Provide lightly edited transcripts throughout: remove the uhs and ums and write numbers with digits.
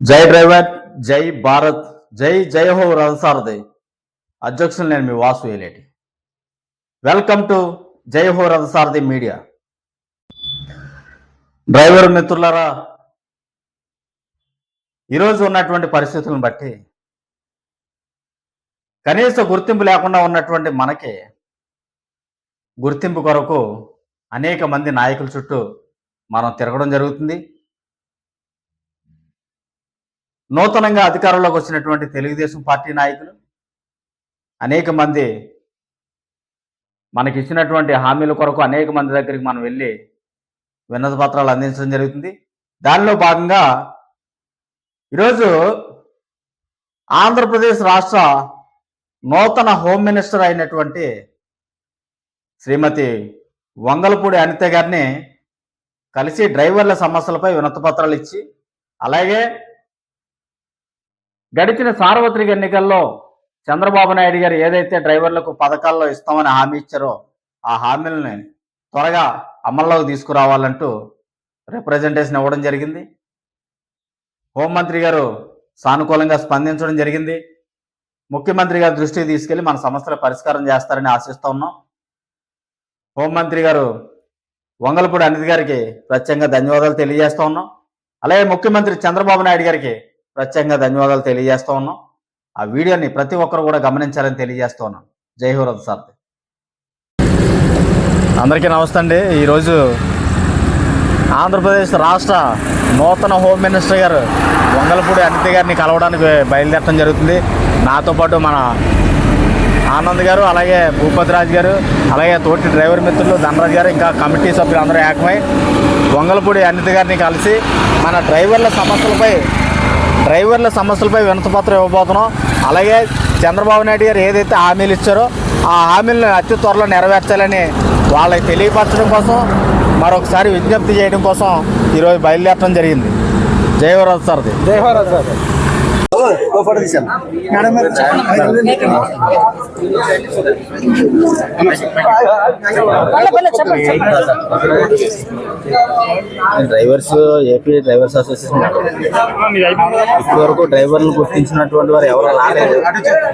జై డ్రైవర్, జై భారత్, జై జయ హో రథసారథి. అధ్యక్షులు నేను మీ వాసు ఏలేటి. వెల్కమ్ టు జై హో రథసారథి మీడియా. డ్రైవర్ మిత్రులారా, ఈరోజు ఉన్నటువంటి పరిస్థితులను బట్టి కనీస గుర్తింపు లేకుండా ఉన్నటువంటి మనకి గుర్తింపు కొరకు అనేక మంది నాయకుల చుట్టూ మనం తిరగడం జరుగుతుంది. నూతనంగా అధికారంలోకి వచ్చినటువంటి తెలుగుదేశం పార్టీ నాయకులు అనేక మంది మనకి ఇచ్చినటువంటి హామీల కొరకు అనేక మంది దగ్గరికి మనం వెళ్ళి వినతి పత్రాలు అందించడం జరుగుతుంది. దానిలో భాగంగా ఈరోజు ఆంధ్రప్రదేశ్ రాష్ట్ర నూతన హోమ్ మినిస్టర్ అయినటువంటి శ్రీమతి వంగలపూడి అనిత గారిని కలిసి డ్రైవర్ల సమస్యలపై వినతి పత్రాలు ఇచ్చి, అలాగే గడిచిన సార్వత్రిక ఎన్నికల్లో చంద్రబాబు నాయుడు గారు ఏదైతే డ్రైవర్లకు పథకాల్లో ఇస్తామని హామీ ఇచ్చారో ఆ హామీలని త్వరగా అమల్లోకి తీసుకురావాలంటూ రిప్రజెంటేషన్ ఇవ్వడం జరిగింది. హోంమంత్రి గారు సానుకూలంగా స్పందించడం జరిగింది. ముఖ్యమంత్రి గారి దృష్టికి తీసుకెళ్లి మన సమస్యల పరిష్కారం చేస్తారని ఆశిస్తూ ఉన్నాం. హోంమంత్రి గారు వంగలపూడి అనిత గారికి ప్రత్యేకంగా ధన్యవాదాలు తెలియజేస్తూ ఉన్నాం. అలాగే ముఖ్యమంత్రి చంద్రబాబు నాయుడు గారికి ప్రత్యేకంగా ధన్యవాదాలు తెలియజేస్తూ ఉన్నాం. ఆ వీడియోని ప్రతి ఒక్కరు కూడా గమనించాలని తెలియజేస్తూ ఉన్నాం. జై హో రథసారథి. అందరికీ నమస్తే అండి. ఈరోజు ఆంధ్రప్రదేశ్ రాష్ట్ర నూతన హోమ్ మినిస్టర్ గారు వంగలపూడి అనిత గారిని కలవడానికి బయలుదేరడం జరుగుతుంది. నాతో పాటు మన ఆనంద్ గారు, అలాగే భూపతి రాజు గారు, అలాగే తోటి డ్రైవర్ మిత్రులు ధనరాజ్ గారు, ఇంకా కమిటీ సభ్యులు అందరూ ఏకమై వంగలపూడి అనిత గారిని కలిసి మన డ్రైవర్ల సమస్యలపై వినతిపత్రం ఇవ్వబోతున్నాం. అలాగే చంద్రబాబు నాయుడు గారు ఏదైతే హామీలు ఇచ్చారో ఆ హామీలను అతి త్వరలో నెరవేర్చాలని వాళ్ళకి తెలియపరచడం కోసం, మరొకసారి విజ్ఞప్తి చేయడం కోసం ఈరోజు బయలుదేరడం జరిగింది. జై హో రథసారథి. జై హో రథసారథి. డ్రైవర్స్ ఏపీ డ్రైవర్స్ అసోసియేషన్ ఇప్పటి వరకు డ్రైవర్లు గుర్తించినటువంటి వారు ఎవరు రాలేదు.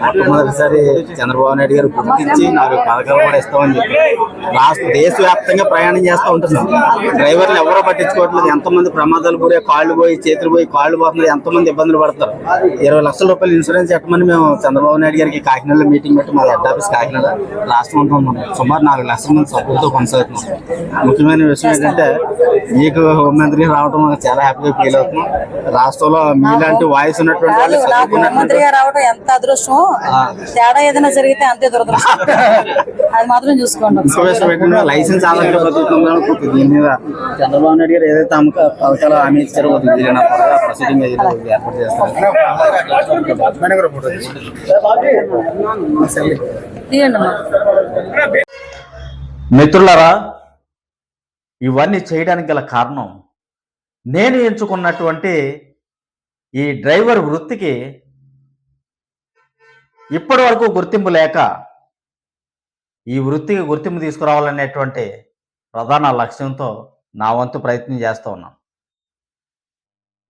మొట్టమొదటిసారి చంద్రబాబు నాయుడు గారు గుర్తించి 4 పథకాలు కూడా ఇస్తామని చెప్పి దేశవ్యాప్తంగా ప్రయాణం చేస్తూ ఉంటున్నాం. డ్రైవర్లు ఎవరో పట్టించుకోవట్లేదు. ఎంతమంది ప్రమాదాలు పోయి కాళ్ళు పోయి చేతులు పోయి కాళ్ళు పోతున్నారు, ఎంతమంది ఇబ్బందులు పడతారు. 20 లక్షల రూపాయలు ఇన్సూరెన్స్ కట్టమని మేము చంద్రబాబు నాయుడు గారికి కాకినాడలో మీటింగ్ పెట్టి మా హెడ్ ఆఫీస్ కాకినాడ రాష్ట్రం ఉంటాం. సుమారు 4 లక్షల మంది సభ్యులతో కొనసాగుతున్నాం. ముఖ్యమైన విషయం ఏంటంటే మీకు హోంమంత్రి రావడం చాలా హ్యాపీగా ఫీల్ అవుతున్నాం. రాష్ట్రంలో మీలాంటి వాయిస్ ఉన్నటువంటి హోంమంత్రి గారు రావడం ఎంత అదృష్టం. తేడా ఏదైనా జరిగితే అంతే దురదృష్టం. అది మాత్రం చూసుకోండి. ఇంకో విషయం ఏంటంటే లైసెన్స్ ఆధారంగా బతుకుతున్నాం. దీని మీద చంద్రబాబు నాయుడు గారు ఏదైతే పథకాలు హామీ ఇచ్చారో ప్రొసీడింగ్ ఏర్పాటు చేస్తారు. మిత్రులారా, ఇవన్నీ చేయడానికి గల కారణం నేను ఎంచుకున్నటువంటి ఈ డ్రైవర్ వృత్తికి ఇప్పటి వరకు గుర్తింపు లేక ఈ వృత్తికి గుర్తింపు తీసుకురావాలనేటువంటి ప్రధాన లక్ష్యంతో నా వంతు ప్రయత్నం చేస్తూ ఉన్నాం.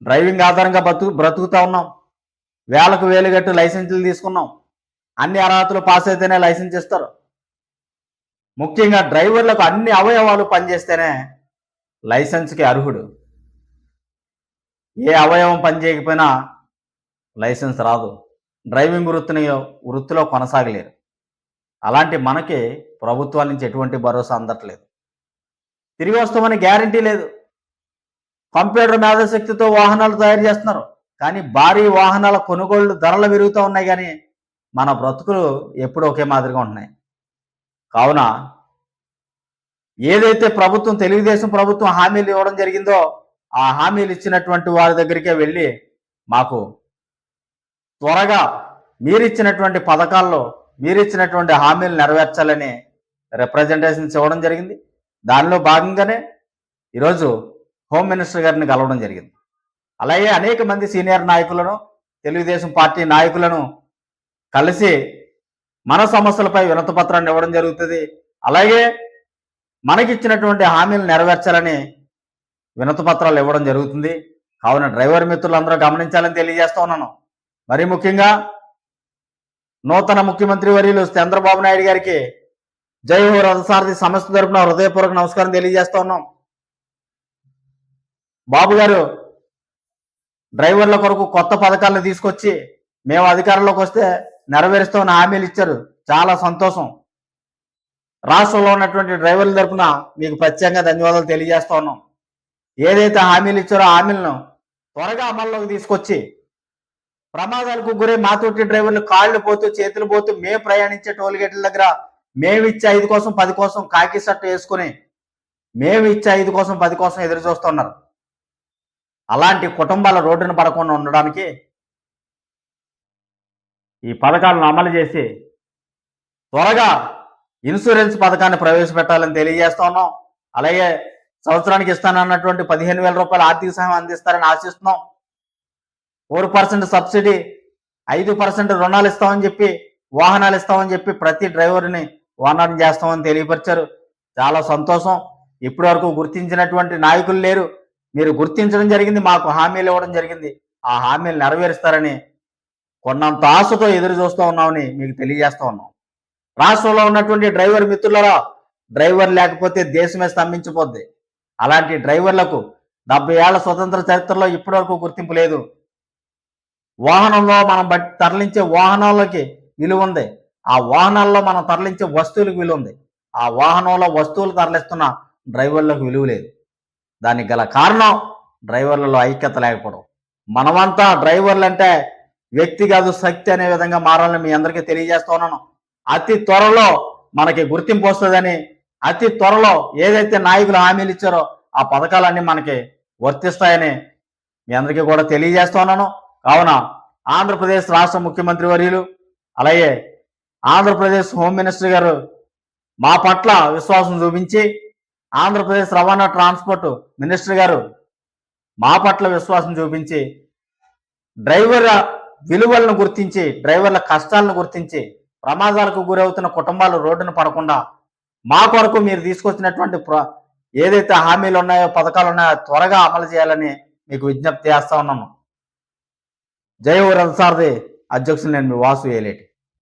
డ్రైవింగ్ ఆధారంగా బ్రతుకుతూ ఉన్నాం. వేలకు వేలు గట్టు లైసెన్సులు తీసుకున్నాం. అన్ని అర్హతలు పాస్ అయితేనే లైసెన్స్ ఇస్తారు. ముఖ్యంగా డ్రైవర్లకు అన్ని అవయవాలు పనిచేస్తేనే లైసెన్స్కి అర్హుడు. ఏ అవయవం పనిచేయకపోయినా లైసెన్స్ రాదు. డ్రైవింగ్ వృత్తిలో కొనసాగలేరు. అలాంటి మనకి ప్రభుత్వాల నుంచి ఎటువంటి భరోసా అందట్లేదు. తిరిగి వస్తామని గ్యారంటీ లేదు. కంప్యూటర్ మేధాశక్తితో వాహనాలు తయారు చేస్తున్నారు, కానీ భారీ వాహనాల కొనుగోళ్లు ధరలు పెరుగుతూ ఉన్నాయి. కానీ మన బ్రతుకులు ఎప్పుడు ఒకే మాదిరిగా ఉంటున్నాయి. కావున ఏదైతే తెలుగుదేశం ప్రభుత్వం హామీలు ఇవ్వడం జరిగిందో ఆ హామీలు ఇచ్చినటువంటి వారి దగ్గరికే వెళ్ళి మాకు త్వరగా మీరిచ్చినటువంటి పథకాల్లో మీరిచ్చినటువంటి హామీలు నెరవేర్చాలని రిప్రజెంటేషన్స్ ఇవ్వడం జరిగింది. దానిలో భాగంగానే ఈరోజు హోమ్ మినిస్టర్ గారిని కలవడం జరిగింది. అలాగే అనేక మంది సీనియర్ నాయకులను, తెలుగుదేశం పార్టీ నాయకులను కలిసి మన సమస్యలపై వినతి పత్రాన్ని ఇవ్వడం జరుగుతుంది. అలాగే మనకిచ్చినటువంటి హామీలు నెరవేర్చాలని వినతి పత్రాలు ఇవ్వడం జరుగుతుంది. కావున డ్రైవర్ మిత్రులందరూ గమనించాలని తెలియజేస్తా ఉన్నాను. మరీ ముఖ్యంగా నూతన ముఖ్యమంత్రి వర్యులు చంద్రబాబు నాయుడు గారికి జై హో రథసారథి సంస్థ తరపున హృదయపూర్వక నమస్కారం తెలియజేస్తా ఉన్నాం. బాబు గారు డ్రైవర్ల కొరకు కొత్త పథకాలను తీసుకొచ్చి మేము అధికారంలోకి వస్తే నెరవేరుస్తామని హామీలు ఇచ్చారు. చాలా సంతోషం. రాష్ట్రంలో ఉన్నటువంటి డ్రైవర్ల తరపున మీకు ప్రత్యేకంగా ధన్యవాదాలు తెలియజేస్తా ఉన్నాం. ఏదైతే హామీలు ఇచ్చారో హామీలను త్వరగా అమల్లోకి తీసుకొచ్చి ప్రమాదాలకు గురై మాతోటి డ్రైవర్లు కాళ్ళు పోతూ చేతులు పోతూ మేము ప్రయాణించే టోల్ గేట్ల దగ్గర మేము ఇచ్చే 5 కోసం 10 కోసం కాకి షర్ట్ వేసుకుని మేము ఇచ్చే 5 కోసం 10 కోసం ఎదురు చూస్తున్నారు. అలాంటి కుటుంబాల రోడ్డున పడకుండా ఉండడానికి ఈ పథకాలను అమలు చేసి త్వరగా ఇన్సూరెన్స్ పథకాన్ని ప్రవేశపెట్టాలని తెలియజేస్తా ఉన్నాం. అలాగే సంవత్సరానికి ఇస్తానన్నటువంటి 15,000 రూపాయల ఆర్థిక సహాయం అందిస్తారని ఆశిస్తున్నాం. 4% సబ్సిడీ, 5% రుణాలు ఇస్తామని చెప్పి, వాహనాలు ఇస్తామని చెప్పి ప్రతి డ్రైవర్ని ఓనర్ని చేస్తామని తెలియపరిచారు. చాలా సంతోషం. ఇప్పటి వరకు గుర్తించినటువంటి నాయకులు లేరు. మీరు గుర్తించడం జరిగింది, మాకు హామీలు ఇవ్వడం జరిగింది. ఆ హామీలు నెరవేరుస్తారని కొన్నంత ఆశతో ఎదురు చూస్తూ ఉన్నామని మీకు తెలియజేస్తా ఉన్నాం. రాష్ట్రంలో ఉన్నటువంటి డ్రైవర్ మిత్రులరా, డ్రైవర్ లేకపోతే దేశమే స్తంభించిపోద్ది. అలాంటి డ్రైవర్లకు 70 ఏళ్ల స్వతంత్ర చరిత్రలో ఇప్పటి వరకు గుర్తింపు లేదు. వాహనంలో మనం తరలించే వాహనాలకి విలువ ఉంది. ఆ వాహనాల్లో మనం తరలించే వస్తువులకు విలువ ఉంది. ఆ వాహనంలో వస్తువులు తరలిస్తున్న డ్రైవర్లకు విలువ లేదు. దానికి గల కారణం డ్రైవర్లలో ఐక్యత లేకపోవడం. మనమంతా డ్రైవర్లు అంటే వ్యక్తి కాదు శక్తి అనే విధంగా మారాలని మీ అందరికీ తెలియజేస్తా ఉన్నాను. అతి త్వరలో మనకి గుర్తింపు వస్తుందని, అతి త్వరలో ఏదైతే నాయకులు హామీలు ఇచ్చారో ఆ పథకాలన్నీ మనకి వర్తిస్తాయని మీ అందరికీ కూడా తెలియజేస్తా ఉన్నాను. కావున ఆంధ్రప్రదేశ్ రాష్ట్ర ముఖ్యమంత్రి వర్యులు అలాగే ఆంధ్రప్రదేశ్ హోమ్ మినిస్టర్ గారు మా పట్ల విశ్వాసం చూపించి, ఆంధ్రప్రదేశ్ రవాణా ట్రాన్స్పోర్ట్ మినిస్టర్ గారు మా పట్ల విశ్వాసం చూపించి డ్రైవర్ల విలువలను గుర్తించి, డ్రైవర్ల కష్టాలను గుర్తించి, ప్రమాదాలకు గురవుతున్న కుటుంబాలు రోడ్డున పడకుండా మా కొరకు మీరు తీసుకొచ్చినటువంటి ఏదైతే హామీలు ఉన్నాయో, పథకాలు ఉన్నాయో త్వరగా అమలు చేయాలని మీకు విజ్ఞప్తి చేస్తా ఉన్నాను. జై హో రథసారథి. అధ్యక్షులు నేను మీ వాసు ఏలేటి.